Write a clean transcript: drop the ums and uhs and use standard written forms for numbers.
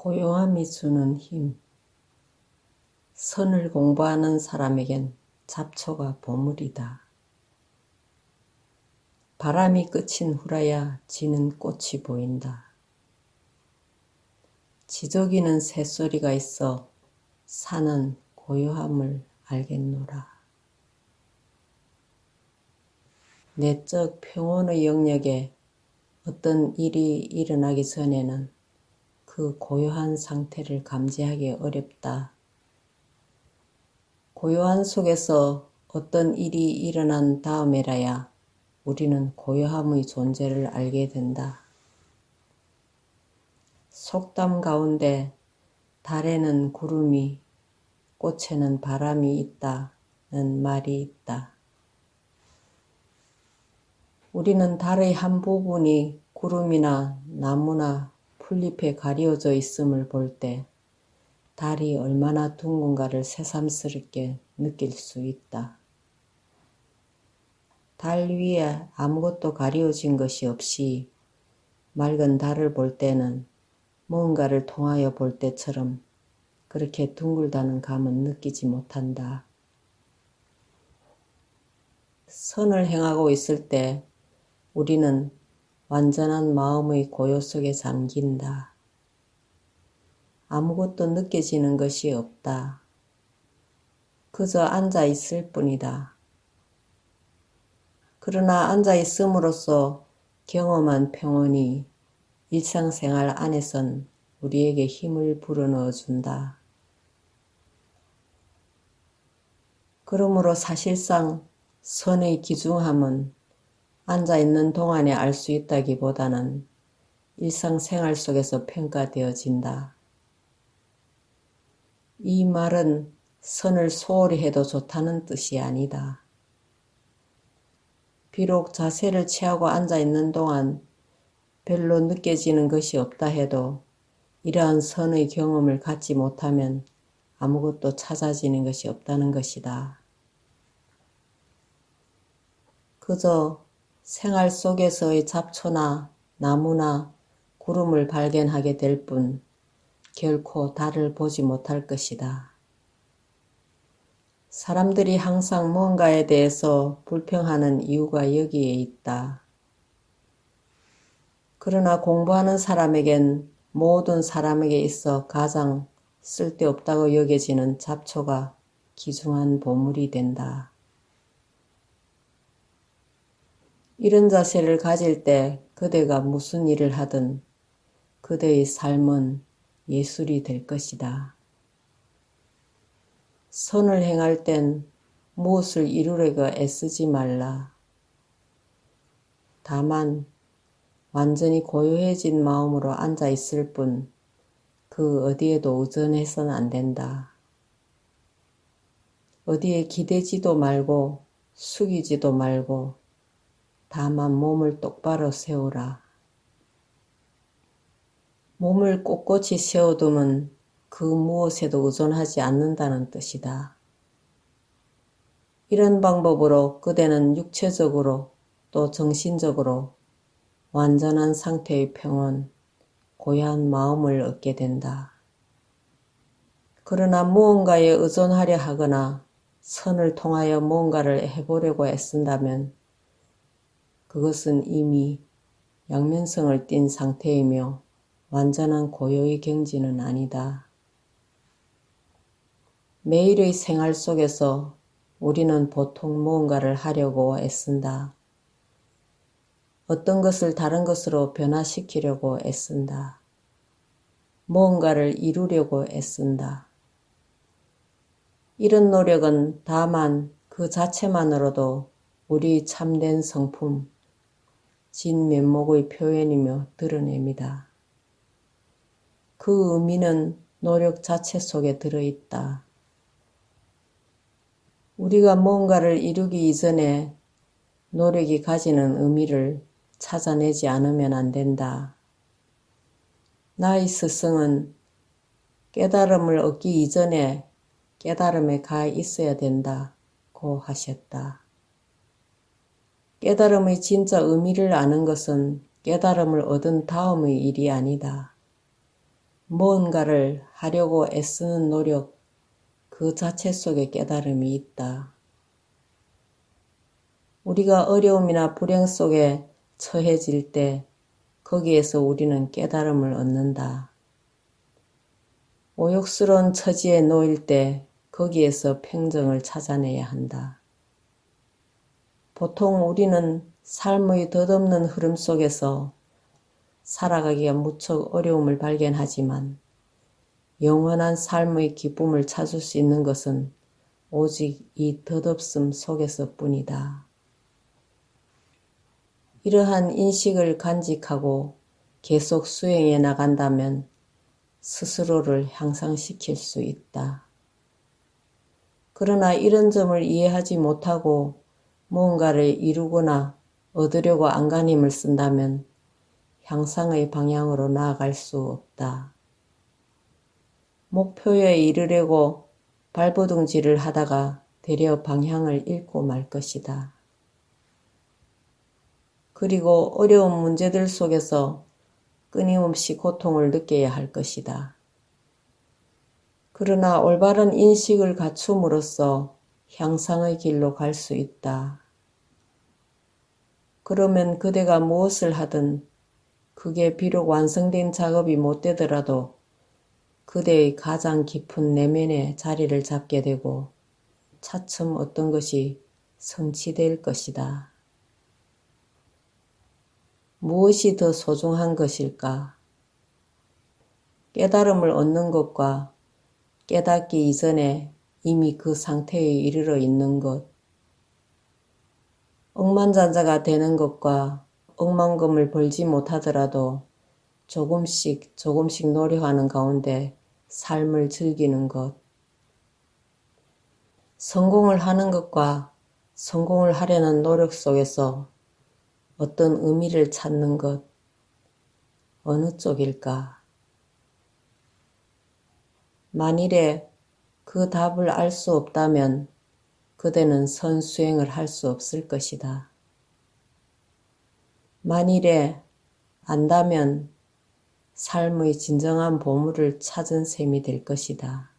고요함이 주는 힘. 선을 공부하는 사람에겐 잡초가 보물이다. 바람이 그친 후라야 지는 꽃이 보인다. 지저귀는 새소리가 있어 산은 고요함을 알겠노라. 내적 평온의 영역에 어떤 일이 일어나기 전에는 그 고요한 상태를 감지하기 어렵다. 고요한 속에서 어떤 일이 일어난 다음에라야 우리는 고요함의 존재를 알게 된다. 속담 가운데 달에는 구름이, 꽃에는 바람이 있다는 말이 있다. 우리는 달의 한 부분이 구름이나 나무나 풀잎에 가려져 있음을 볼 때 달이 얼마나 둥근가를 새삼스럽게 느낄 수 있다. 달 위에 아무것도 가려진 것이 없이 맑은 달을 볼 때는 무언가를 통하여 볼 때처럼 그렇게 둥글다는 감은 느끼지 못한다. 선을 행하고 있을 때 우리는 완전한 마음의 고요 속에 잠긴다. 아무것도 느껴지는 것이 없다. 그저 앉아 있을 뿐이다. 그러나 앉아 있음으로써 경험한 평온이 일상생활 안에선 우리에게 힘을 불어넣어 준다. 그러므로 사실상 선의 귀중함은 앉아 있는 동안에 알 수 있다기보다는 일상생활 속에서 평가되어진다. 이 말은 선을 소홀히 해도 좋다는 뜻이 아니다. 비록 자세를 취하고 앉아 있는 동안 별로 느껴지는 것이 없다 해도 이러한 선의 경험을 갖지 못하면 아무것도 찾아지는 것이 없다는 것이다. 그저 생활 속에서의 잡초나 나무나 구름을 발견하게 될 뿐 결코 달을 보지 못할 것이다. 사람들이 항상 무언가에 대해서 불평하는 이유가 여기에 있다. 그러나 공부하는 사람에겐 모든 사람에게 있어 가장 쓸데없다고 여겨지는 잡초가 귀중한 보물이 된다. 이런 자세를 가질 때 그대가 무슨 일을 하든 그대의 삶은 예술이 될 것이다. 선을 행할 땐 무엇을 이루려고 애쓰지 말라. 다만 완전히 고요해진 마음으로 앉아 있을 뿐 그 어디에도 의존해서는 안 된다. 어디에 기대지도 말고 숙이지도 말고 다만 몸을 똑바로 세우라. 몸을 꼿꼿이 세워두면 그 무엇에도 의존하지 않는다는 뜻이다. 이런 방법으로 그대는 육체적으로 또 정신적으로 완전한 상태의 평온, 고요한 마음을 얻게 된다. 그러나 무언가에 의존하려 하거나 선을 통하여 무언가를 해보려고 애쓴다면 그것은 이미 양면성을 띈 상태이며 완전한 고요의 경지는 아니다. 매일의 생활 속에서 우리는 보통 무언가를 하려고 애쓴다. 어떤 것을 다른 것으로 변화시키려고 애쓴다. 무언가를 이루려고 애쓴다. 이런 노력은 다만 그 자체만으로도 우리 참된 성품, 진면목의 표현이며 드러냅니다. 그 의미는 노력 자체 속에 들어있다. 우리가 무언가를 이루기 이전에 노력이 가지는 의미를 찾아내지 않으면 안 된다. 나의 스승은 깨달음을 얻기 이전에 깨달음에 가 있어야 된다고 하셨다. 깨달음의 진짜 의미를 아는 것은 깨달음을 얻은 다음의 일이 아니다. 무언가를 하려고 애쓰는 노력 그 자체 속에 깨달음이 있다. 우리가 어려움이나 불행 속에 처해질 때 거기에서 우리는 깨달음을 얻는다. 모욕스러운 처지에 놓일 때 거기에서 평정을 찾아내야 한다. 보통 우리는 삶의 덧없는 흐름 속에서 살아가기가 무척 어려움을 발견하지만 영원한 삶의 기쁨을 찾을 수 있는 것은 오직 이 덧없음 속에서 뿐이다. 이러한 인식을 간직하고 계속 수행해 나간다면 스스로를 향상시킬 수 있다. 그러나 이런 점을 이해하지 못하고 무언가를 이루거나 얻으려고 안간힘을 쓴다면 향상의 방향으로 나아갈 수 없다. 목표에 이르려고 발버둥질을 하다가 되려 방향을 잃고 말 것이다. 그리고 어려운 문제들 속에서 끊임없이 고통을 느껴야 할 것이다. 그러나 올바른 인식을 갖춤으로써 향상의 길로 갈 수 있다. 그러면 그대가 무엇을 하든 그게 비록 완성된 작업이 못 되더라도 그대의 가장 깊은 내면에 자리를 잡게 되고 차츰 어떤 것이 성취될 것이다. 무엇이 더 소중한 것일까? 깨달음을 얻는 것과 깨닫기 이전에 이미 그 상태에 이르러 있는 것, 억만장자가 되는 것과 억만금을 벌지 못하더라도 조금씩 노력하는 가운데 삶을 즐기는 것, 성공을 하는 것과 성공을 하려는 노력 속에서 어떤 의미를 찾는 것, 어느 쪽일까? 만일에 그 답을 알 수 없다면 그대는 선수행을 할 수 없을 것이다. 만일에 안다면 삶의 진정한 보물을 찾은 셈이 될 것이다.